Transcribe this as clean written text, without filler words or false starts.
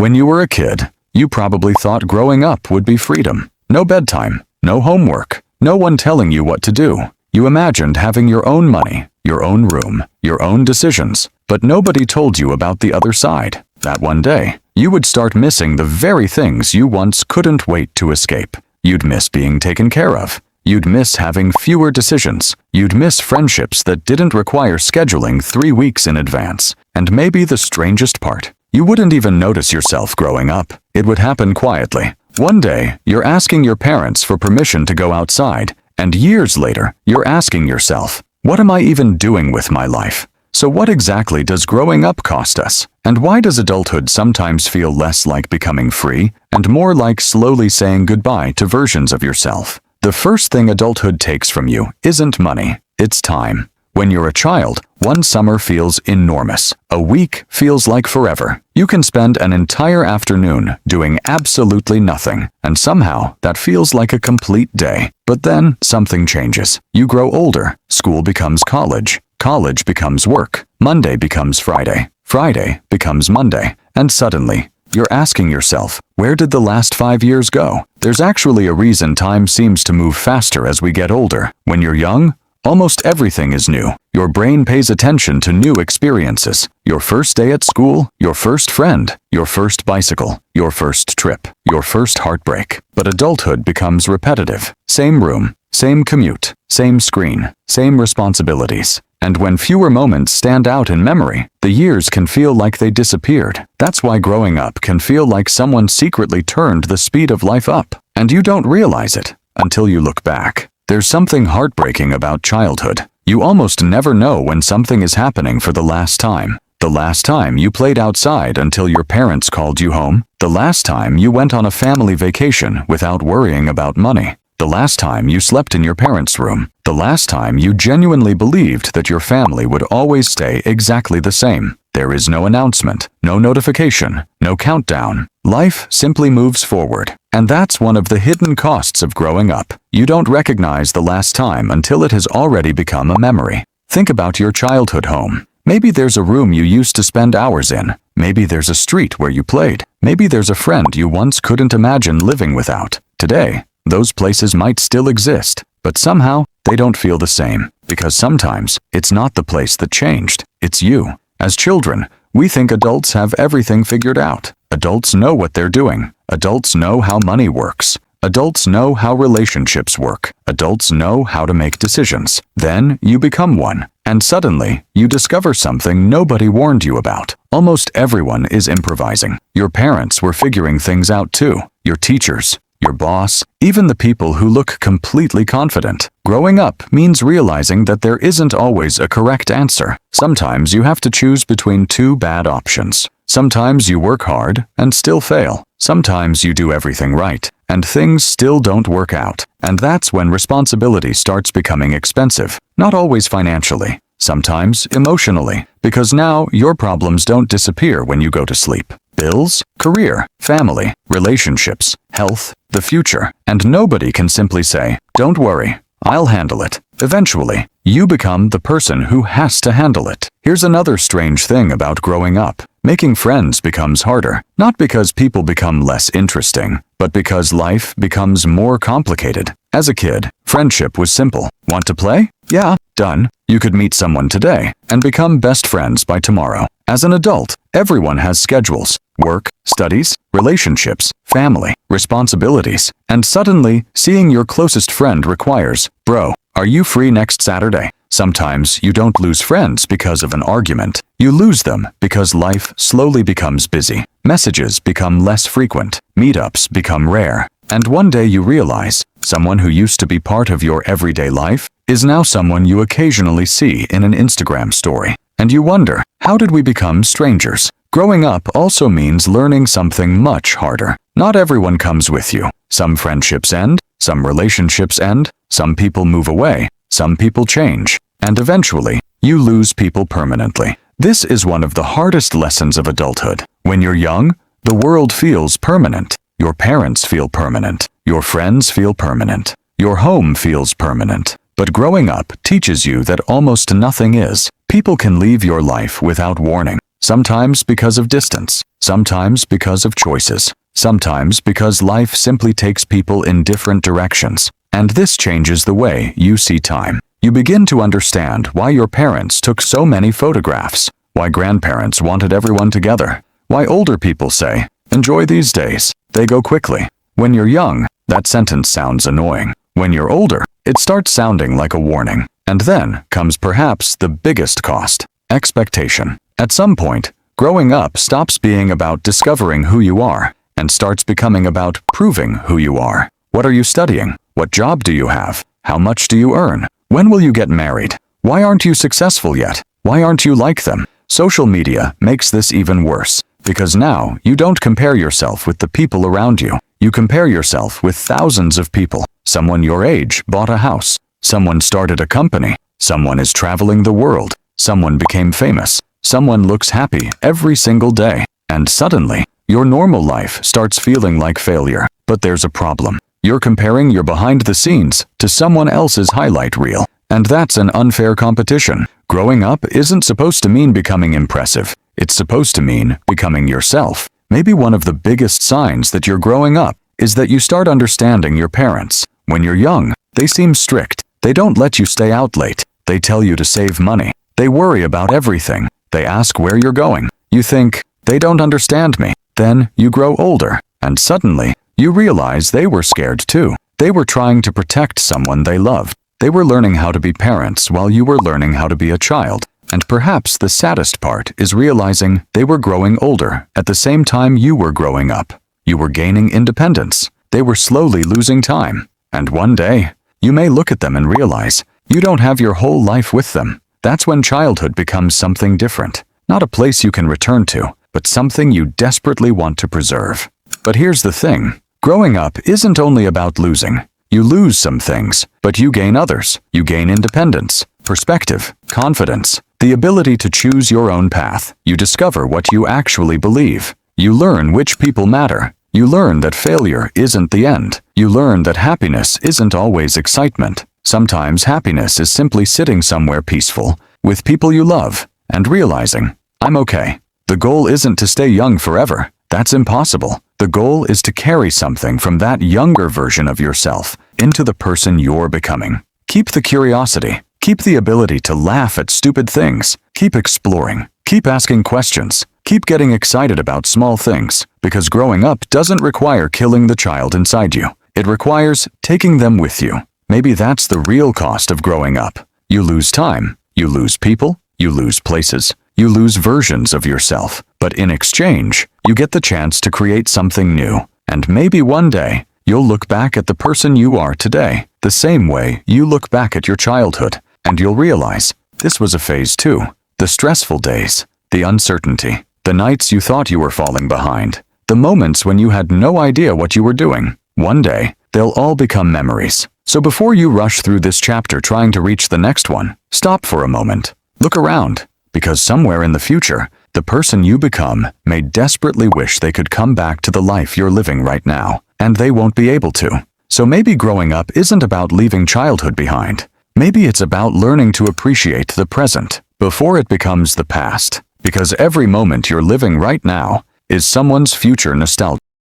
When you were a kid, you probably thought growing up would be freedom. No bedtime, no homework, no one telling you what to do. You imagined having your own money, your own room, your own decisions, but nobody told you about the other side. That one day, you would start missing the very things you once couldn't wait to escape. You'd miss being taken care of. You'd miss having fewer decisions. You'd miss friendships that didn't require scheduling 3 weeks in advance. And maybe the strangest part, you wouldn't even notice yourself growing up. It would happen quietly. One day, you're asking your parents for permission to go outside, and years later, you're asking yourself, what am I even doing with my life? So what exactly does growing up cost us? And why does adulthood sometimes feel less like becoming free and more like slowly saying goodbye to versions of yourself? The first thing adulthood takes from you isn't money, it's time. When you're a child, one summer feels enormous. A week feels like forever. You can spend an entire afternoon doing absolutely nothing, and somehow that feels like a complete day. But then something changes. You grow older. School becomes college. College becomes work. Monday becomes Friday. Friday becomes Monday. And suddenly, you're asking yourself, where did the last 5 years go? There's actually a reason time seems to move faster as we get older. When you're young, almost everything is new. Your brain pays attention to new experiences. Your first day at school, your first friend, your first bicycle, your first trip, your first heartbreak. But adulthood becomes repetitive. Same room, same commute, same screen, same responsibilities. And when fewer moments stand out in memory, the years can feel like they disappeared. That's why growing up can feel like someone secretly turned the speed of life up. And you don't realize it until you look back. There's something heartbreaking about childhood. You almost never know when something is happening for the last time. The last time you played outside until your parents called you home. The last time you went on a family vacation without worrying about money. The last time you slept in your parents' room. The last time you genuinely believed that your family would always stay exactly the same. There is no announcement, no notification, no countdown. Life simply moves forward. And that's one of the hidden costs of growing up. You don't recognize the last time until it has already become a memory. Think about your childhood home. Maybe there's a room you used to spend hours in. Maybe there's a street where you played. Maybe there's a friend you once couldn't imagine living without. Today, those places might still exist, but somehow they don't feel the same. Because sometimes it's not the place that changed, it's you. As children, we think adults have everything figured out. Adults know what they're doing. Adults know how money works. Adults know how relationships work. Adults know how to make decisions. Then you become one, and suddenly you discover something nobody warned you about. Almost everyone is improvising. Your parents were figuring things out too. Your teachers, your boss, even the people who look completely confident. Growing up means realizing that there isn't always a correct answer. Sometimes you have to choose between two bad options. Sometimes you work hard and still fail. Sometimes you do everything right, and things still don't work out. And that's when responsibility starts becoming expensive. Not always financially, sometimes emotionally, because now your problems don't disappear when you go to sleep. Bills, career, family, relationships, health, the future. And nobody can simply say, don't worry, I'll handle it. Eventually, you become the person who has to handle it. Here's another strange thing about growing up. Making friends becomes harder, not because people become less interesting, but because life becomes more complicated. As a kid, friendship was simple. Want to play? Yeah, done. You could meet someone today and become best friends by tomorrow. As an adult, everyone has schedules, work, studies, relationships, family, responsibilities, and suddenly, seeing your closest friend requires, bro, are you free next Saturday? Sometimes you don't lose friends because of an argument. You lose them because life slowly becomes busy. Messages become less frequent. Meetups become rare. And one day you realize, someone who used to be part of your everyday life is now someone you occasionally see in an Instagram story. And you wonder, how did we become strangers? Growing up also means learning something much harder. Not everyone comes with you. Some friendships end, some relationships end, some people move away, some people change, and eventually, you lose people permanently. This is one of the hardest lessons of adulthood. When you're young, the world feels permanent. Your parents feel permanent. Your friends feel permanent. Your home feels permanent. But growing up teaches you that almost nothing is. People can leave your life without warning. Sometimes because of distance, sometimes because of choices, sometimes because life simply takes people in different directions. And this changes the way you see time. You begin to understand why your parents took so many photographs, why grandparents wanted everyone together, why older people say, "Enjoy these days, they go quickly." When you're young, that sentence sounds annoying. When you're older, it starts sounding like a warning. And then comes perhaps the biggest cost: expectation. At some point, growing up stops being about discovering who you are and starts becoming about proving who you are. What are you studying? What job do you have? How much do you earn? When will you get married? Why aren't you successful yet? Why aren't you like them? Social media makes this even worse, because now you don't compare yourself with the people around you. You compare yourself with thousands of people. Someone your age bought a house. Someone started a company. Someone is traveling the world. Someone became famous. Someone looks happy every single day. And suddenly, your normal life starts feeling like failure. But there's a problem. You're comparing your behind the scenes to someone else's highlight reel. And that's an unfair competition. Growing up isn't supposed to mean becoming impressive. It's supposed to mean becoming yourself. Maybe one of the biggest signs that you're growing up is that you start understanding your parents. When you're young, they seem strict. They don't let you stay out late. They tell you to save money. They worry about everything. They ask where you're going. You think, they don't understand me. Then you grow older, and suddenly, you realize they were scared too. They were trying to protect someone they loved. They were learning how to be parents while you were learning how to be a child. And perhaps the saddest part is realizing they were growing older at the same time you were growing up. You were gaining independence. They were slowly losing time. And one day, you may look at them and realize you don't have your whole life with them. That's when childhood becomes something different. Not a place you can return to, but something you desperately want to preserve. But here's the thing. Growing up isn't only about losing. You lose some things, but you gain others. You gain independence, perspective, confidence, the ability to choose your own path. You discover what you actually believe. You learn which people matter. You learn that failure isn't the end. You learn that happiness isn't always excitement. Sometimes happiness is simply sitting somewhere peaceful, with people you love, and realizing, I'm okay. The goal isn't to stay young forever. That's impossible. The goal is to carry something from that younger version of yourself into the person you're becoming. Keep the curiosity. Keep the ability to laugh at stupid things. Keep exploring. Keep asking questions. Keep getting excited about small things, because growing up doesn't require killing the child inside you. It requires taking them with you. Maybe that's the real cost of growing up. You lose time. You lose people. You lose places. You lose versions of yourself. But in exchange, you get the chance to create something new. And maybe one day, you'll look back at the person you are today, the same way you look back at your childhood, and you'll realize this was a phase too. The stressful days, the uncertainty, the nights you thought you were falling behind, the moments when you had no idea what you were doing. One day, they'll all become memories. So before you rush through this chapter trying to reach the next one, stop for a moment. Look around, because somewhere in the future, the person you become may desperately wish they could come back to the life you're living right now, and they won't be able to. So maybe growing up isn't about leaving childhood behind. Maybe it's about learning to appreciate the present before it becomes the past, because every moment you're living right now is someone's future nostalgia.